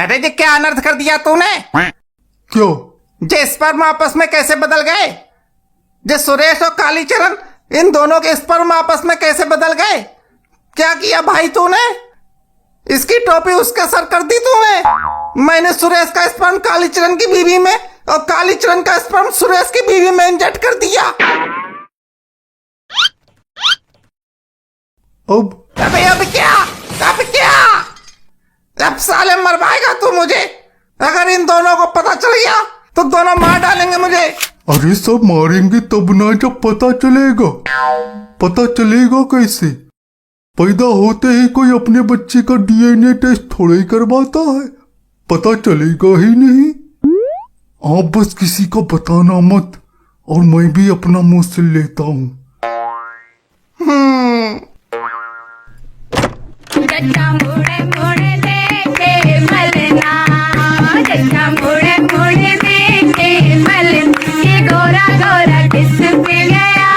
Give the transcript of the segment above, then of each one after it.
अरे ये क्या अनर्थ कर दिया तूने? क्यों? जे स्पर्म आपस में कैसे बदल गए? जे सुरेश और कालीचरण, इन दोनों के स्पर्म आपस में कैसे बदल गए? क्या किया भाई तूने? इसकी टोपी उसका सर कर दी तूने। मैंने सुरेश का स्पर्म कालीचरण की बीवी में और कालीचरण का स्पर्म सुरेश की बीवी में इंजेक्ट कर दिया। अब अब क्या? अब क्या? अब साले मरवाएगा तू मुझे। अगर इन दोनों को पता चल गया तो दोनों मार डालेंगे मुझे। अरे सब मारेंगे तब ना जब पता चलेगा। पता चलेगा कैसे? पैदा होते ही कोई अपने बच्चे का डीएनए टेस्ट थोड़ा ही करवाता है, पता चलेगा ही नहीं। आप बस किसी को बताना मत, और मैं भी अपना मुंह से लेता हूँ। जट्टा मुड़े मुड़े देखे मलना, जट्टा मुड़े मुड़े देखे मलना, ये गोरा गोरा किस पे गया,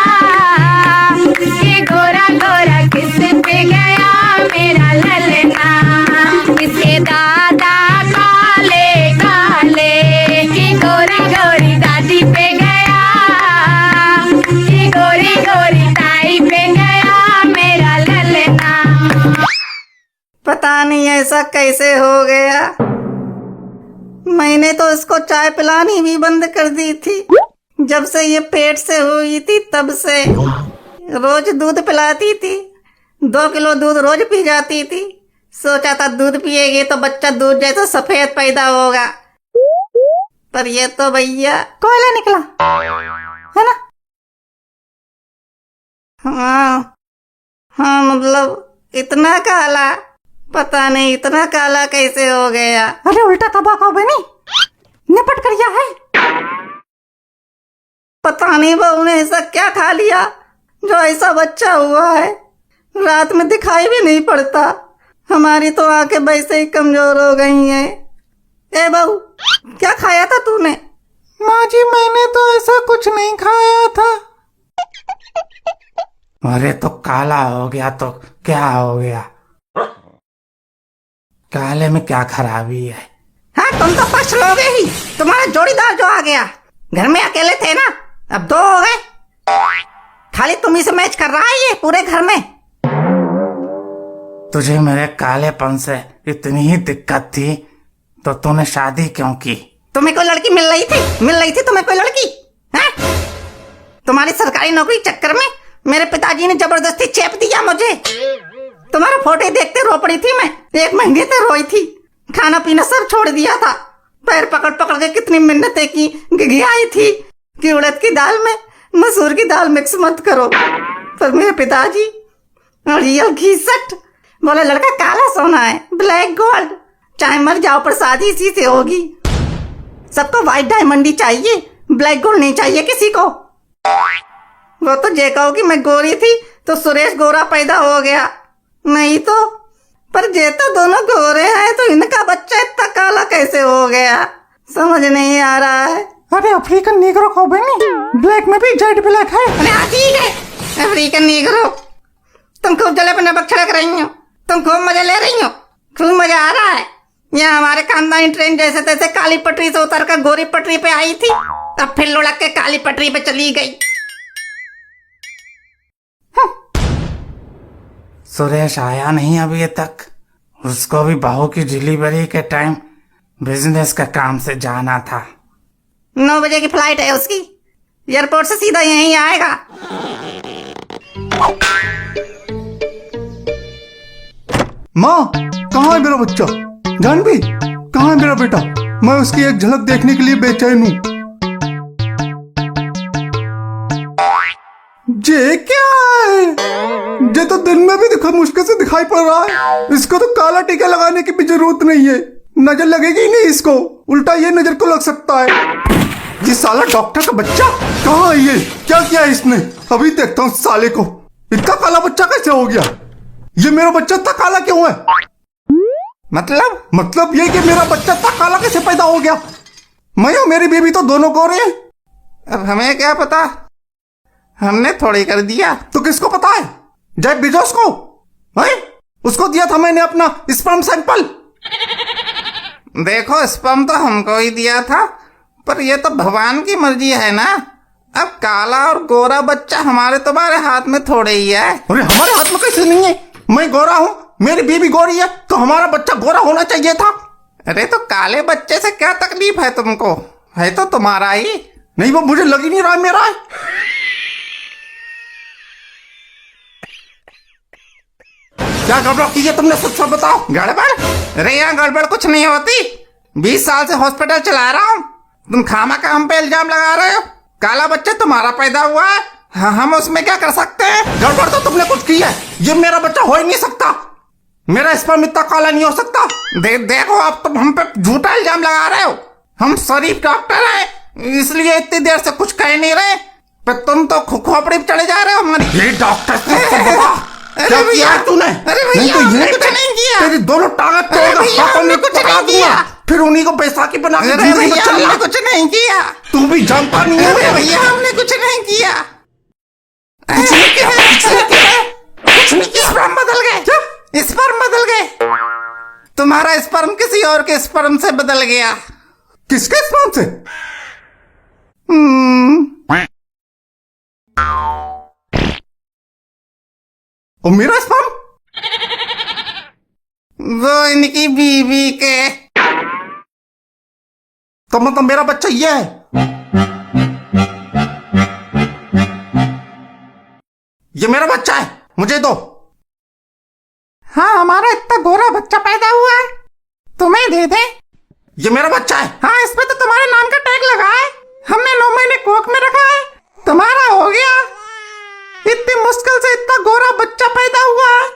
ये गोरा गोरा किस पे गया मेरा ललना, इसके दादा काले काले, ये गोरी गोरी दादी पे गया, ये गोरी गोरी ताई पे गया मेरा ललना। पता नहीं ऐसा कैसे हो गया। मैंने तो इसको चाय पिलानी भी बंद कर दी थी। जब से ये पेट से हुई थी तब से रोज दूध पिलाती थी। 2 किलो दूध रोज पी जाती थी। सोचा था दूध पिएगी तो बच्चा दूध जैसा सफेद पैदा होगा, पर ये तो भैया कोयला निकला है ना। हाँ मतलब इतना काला, पता नहीं इतना काला कैसे हो गया। अरे उल्टा तबाह हो बनी, निपट कर गया है। पता नहीं बहू ने ऐसा क्या खा लिया जो ऐसा बच्चा हुआ है। रात में दिखाई भी नहीं पड़ता। हमारी तो आंखें वैसे ही कमजोर हो गई हैं। ए बहू, क्या खाया था तूने? माँ जी मैंने तो ऐसा कुछ नहीं खाया था। अरे तो काला हो गया तो क्या हो गया? काले में क्या खराबी है? हाँ तुम तो पक्ष लोगे ही। तुम्हारा जोड़ीदार जो आ गया, घर में अकेले थे ना, अब 2 हो गए। खाली तुम ही से मैच कर रहा है ये पूरे घर में। तुझे मेरे कालेपन से इतनी ही दिक्कत थी तो तूने शादी क्यों की? तुम्हें कोई लड़की मिल रही थी? मिल रही थी तुम्हें कोई लड़की? हाँ? तुम्हारी सरकारी नौकरी चक्कर में मेरे पिताजी ने जबरदस्ती चेप दिया मुझे। तुम्हारा फोटो देखते रो पड़ी थी मैं। 1 महीने से रोई थी। खाना पीना सब छोड़ दिया था। पैर पकड़ पकड़ के कितनी मिन्नतें की, घिघियाई थी कि उड़द की दाल में मसूर की दाल मिक्स मत करो। पर मेरे पिताजी रियल घीसट बोले लड़का काला सोना है, ब्लैक गोल्ड, चाहे मर जाओ पर शादी इसी से होगी। सबको व्हाइट डायमंड ही चाहिए, ब्लैक गोल्ड नहीं चाहिए किसी को। वो तो जे कहो कि मैं गोरी थी तो सुरेश गोरा पैदा हो गया, नहीं तो। पर जे तो दोनों गोरे हैं तो इनका बच्चा इतना काला कैसे हो गया, समझ नहीं आ रहा है। अरे अफ्रीकन नीग्रो को बनी, ब्लैक में भी जेड ब्लैक है। अरे हाँ ठीक है, अफ्रीकन नीग्रो। तुम खूब जले पे नमक छिड़क रही हो, तुम खूब मजा ले रही हो, खूब मजा आ रहा है। यहाँ हमारे खानदानी ट्रेन जैसे तैसे काली पटरी से उतर कर गोरी पटरी पे आई थी, तब फिर लुढ़क के काली पटरी पे चली गई। सुरेश आया नहीं अभी तक। उसको भी बहू की डिलीवरी के टाइम बिजनेस का काम से जाना था। 9 बजे की फ्लाइट है उसकी, एयरपोर्ट से सीधा यहीं आएगा। माँ, कहाँ है मेरा बच्चा? जानवी, कहाँ है मेरा बेटा? मैं उसकी एक झलक देखने के लिए बेचैन हूँ। जे क्या है? जे तो दिन में भी मुश्किल से दिखाई पड़ रहा है। इसको तो काला टीका लगाने की भी जरूरत नहीं है, नजर लगेगी ही नहीं इसको, उल्टा ये नजर को लग सकता है। ये साला डॉक्टर का बच्चा कहाँ है? ये क्या किया है इसने? अभी देखता हूँ साले को। इतना काला बच्चा कैसे हो गया? ये मेरा बच्चा इतना काला क्यों है? मतलब ये कि मेरा बच्चा इतना काला कैसे पैदा हो गया? मैं और मेरी बीवी तो दोनों गोरे हैं। अब हमें क्या पता, हमने थोड़ी कर दिया। तो किसको पता है? जय बिजोस को है? उसको दिया था मैंने अपना स्पर्म सैंपल। देखो स्पर्म तो हमको ही दिया था, पर ये तो भगवान की मर्जी है ना। अब काला और गोरा बच्चा हमारे तुम्हारे हाथ में थोड़े ही है। अरे हमारे हाथ में कैसे नहीं है? मैं गोरा हूँ, मेरी बीवी गोरी है, तो हमारा बच्चा गोरा होना चाहिए था। अरे तो काले बच्चे से क्या तकलीफ है तुमको? है तो तुम्हारा ही। नहीं, वो मुझे लग ही नहीं रहा मेरा है। क्या गड़बड़ की है तुमने? सच बताओ। गड़बड़? अरे यहाँ गड़बड़ कुछ नहीं होती। 20 साल से हॉस्पिटल चला रहा हूँ, तुम खामा का हम पे इल्जाम लगा रहे हो। काला बच्चा तुम्हारा पैदा हुआ है, हाँ, हम उसमें क्या कर सकते हैं? गड़बड़ तो तुमने कुछ की है। ये मेरा बच्चा हो ही नहीं सकता। मेरा स्पर्म इतना काला नहीं हो सकता। देखो अब तुम हम पे झूठा इल्जाम लगा रहे हो। हम शरीफ डॉक्टर हैं, इसलिए इतनी देर से कुछ कह नहीं रहे, पर तुम तो खोपड़ी पे चले जा रहे हो हमारी। ये डॉक्टर से क्या अरे किया भैया, है तूने? अरे नहीं भैया, तो हमने ये कुछ नहीं किया। तेरी दोनों टांगें अरे तोड़कर भैया, हाथों में हमने कुछ पकड़ा नहीं दूंगा। किया। फिर उन्हीं को बैसाखी बना के अरे जिंदगी में भैया, चलना। हमने कुछ नहीं किया। तू भी जानता नहीं अरे है। भैया, हमने कुछ नहीं किया। कुछ नहीं किया, कुछ नहीं किया। कुछ नहीं किया। स्पर्म बदल गए, स्पर्म बदल गए। तुम्हारा स्पर्म किसी और के स्पर्म से बदल गया। किसके स्पर्म से? और मेरा स्पर्म? वो इनकी बीवी के। तो मतलब मेरा बच्चा ये है? ये मेरा बच्चा है, मुझे दो। हाँ, हमारा इतना गोरा बच्चा पैदा हुआ है, तुम्हें दे दे। ये मेरा बच्चा है। हाँ, इस पे तो तुम्हारे नाम का टैग लगा है, हमने 9 महीने कोख में रखा है, तुम्हारा हो गया। इतनी मुश्किल से इतना गोरा बच्चा पैदा हुआ है।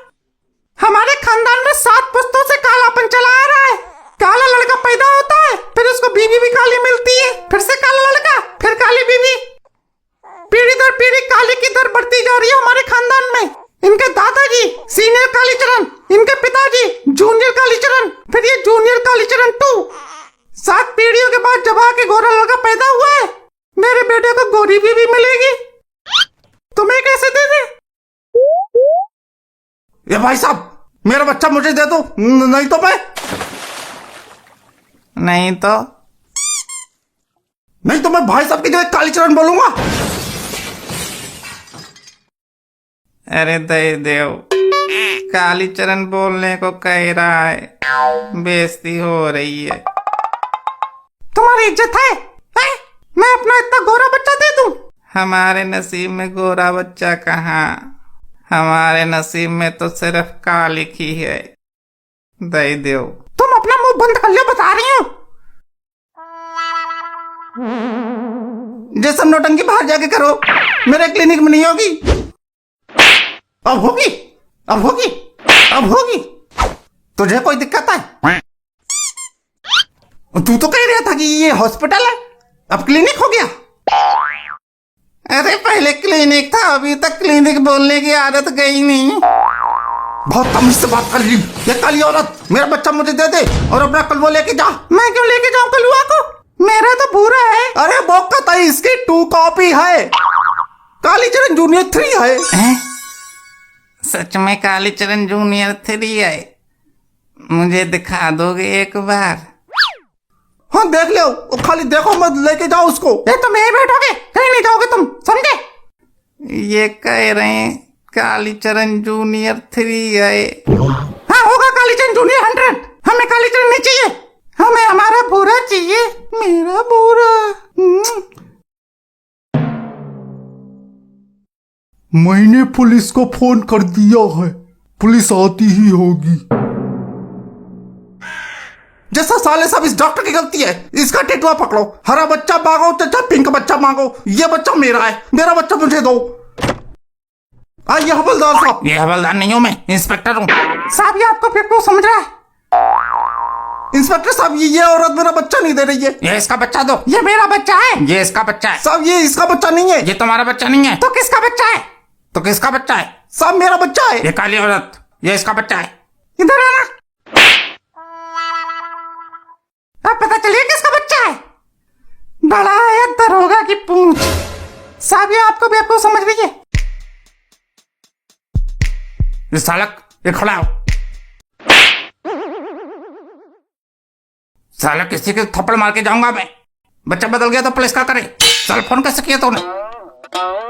हमारे खानदान में 7 पुश्तों से कालापन चला आ रहा है। काला लड़का पैदा होता है, फिर उसको बीवी भी काली मिलती है, फिर से काला लड़का, फिर काली बीवी। पीढ़ी दर पीढ़ी काली की दर बढ़ती जा रही है हमारे खानदान में। इनके दादाजी सीनियर कालीचरण, इनके पिताजी जूनियर कालीचरण, फिर ये जूनियर कालीचरण 2। 7 पीढ़ियों के बाद जब आके गोरा लड़का पैदा हुआ है, मेरे बेटे को गोरी बीवी मिलेगी। तुम्हें कैसे दे दे? ये भाई साहब, मेरा बच्चा मुझे दे दो, नहीं तो मैं भाई साहब की जगह कालीचरण बोलूंगा। अरे दे देव, कालीचरण बोलने को कह रहा है, बेइज्जती हो रही है। तुम्हारी इज्जत है? मैं अपना इतना गोरा बच्चा दे दूं? हमारे नसीब में गोरा बच्चा कहाँ, हमारे नसीब में तो सिर्फ काली ही है। दे देव। तुम अपना मुंह बंद कर लो, बता रही हूँ। जैसे नौटंकी बाहर जाके करो, मेरे क्लिनिक में नहीं होगी। अब होगी, अब होगी, अब होगी। तुझे कोई दिक्कत है? तू तो कह रहा था कि ये हॉस्पिटल है, अब क्लिनिक हो गया। अरे पहले क्लिनिक था, अभी तक क्लिनिक बोलने की आदत गई नहीं। बहुत तमीज से बात कर रही। ये काली औरत, मेरा बच्चा मुझे दे दे और अपना कलवा लेके जा। मैं क्यों लेके जाऊं कलुआ को? मेरा तो भूरा है। अरे बोका, इसकी 2 कॉपी है। कालीचरण जूनियर 3 है। सच में कालीचरण जूनियर 3 है? मुझे दिखा दोगे एक बार? हाँ देख लो, खाली देखो मत, लेके जाओ उसको। ये तुम यहीं बैठोगे, कहीं नहीं जाओगे तुम, समझे? ये कह रहे हैं कालीचरण जूनियर 3 है। हाँ होगा कालीचरण जूनियर 100। हमें कालीचरण नहीं चाहिए, हमें हमारा भूरा चाहिए, मेरा भूरा। मैंने पुलिस को फोन कर दिया है, पुलिस आती ही होगी। जैसा साले सब इस डॉक्टर की गलती है। इसका टेटुआ पकड़ो, हरा बच्चा मांगो चाचा, पिंक बच्चा मांगो। ये बच्चा मेरा है, मेरा बच्चा मुझे दो। आइए हवलदार साहब। ये हवलदार नहीं हूँ मैं, इंस्पेक्टर हूँ। साहब ये आपको फिर क्यों समझ रहा है? इंस्पेक्टर साहब, ये औरत मेरा बच्चा नहीं दे रही है। ये इसका बच्चा दो। ये मेरा बच्चा है। ये इसका बच्चा है। साहब ये इसका बच्चा नहीं है। ये तुम्हारा बच्चा नहीं है। तो किसका बच्चा है? तो किसका बच्चा है? साहब मेरा बच्चा है। ये काली औरत, ये इसका बच्चा है। इधर आना, अब पता चलिए किसका बच्चा है। बड़ा है दरोगा की पूंछ। साहब ये आपको बेवकूफ समझ रही है। ये सालक, ये खड़ा हो। साला किसी के थप्पड़ मार के जाऊंगा मैं। बच्चा बदल गया तो पुलिस का करे। चल फोन कैसे किया तूने?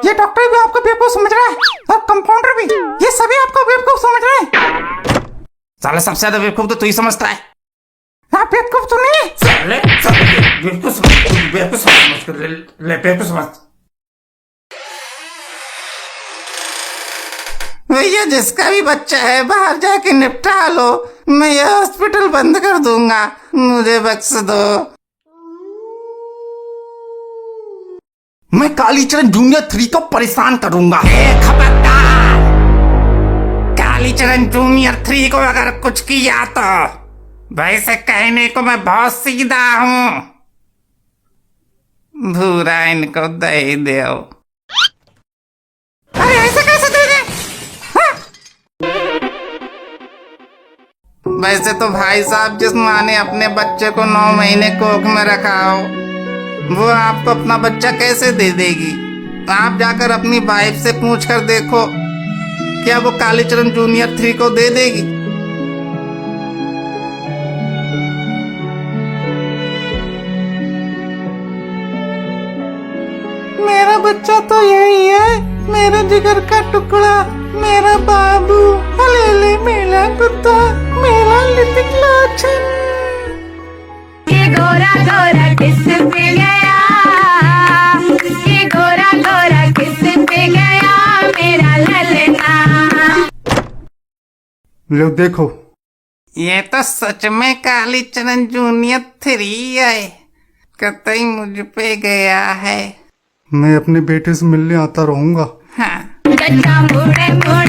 ये डॉक्टर भी आपको बेवकूफ समझ रहा है और कंपाउंडर भी, ये सभी आपको बेवकूफ समझ रहे हैं। साला सबसे ज्यादा बेवकूफ तो तू ही समझता है। आप बेवकूफ तो नहीं है। साले बेवकूफ समझ, बेवकूफ समझ, ले बेवकूफ समझ। भैया जिसका भी बच्चा है बाहर जाके निपटा लो, मैं ये हॉस्पिटल बंद कर दूंगा, मुझे बख्श दो। मैं कालीचरण जूनियर 3 को परेशान करूंगा। खबरदार, कालीचरण जूनियर 3 को अगर कुछ किया तो वैसे कहने को मैं बहुत सीधा हूं। भूरा इनको दे दो। अरे ऐसे कैसे दे दे? वैसे तो भाई साहब जिस माँ ने अपने बच्चे को 9 महीने कोख में रखा हो, वो आपको अपना बच्चा कैसे दे देगी? आप जाकर अपनी वाइफ से पूछ कर देखो, क्या वो कालीचरण जूनियर 3 को दे देगी? मेरा बच्चा तो यही है, मेरे जिगर का टुकड़ा, मेरा बाबू। ले ले मेरा कुत्ता, मेरा लिटिल लोचन। ये गोरा गोरा किस पे गया, ये गोरा गोरा किस पे गया मेरा ललना। लो देखो, ये तो सच में कालीचरण जूनियर 3 है, कतई मुझ पे गया है। मैं अपने बेटे से मिलने आता रहूंगा। हाँ। चचा मुड़े मुड़े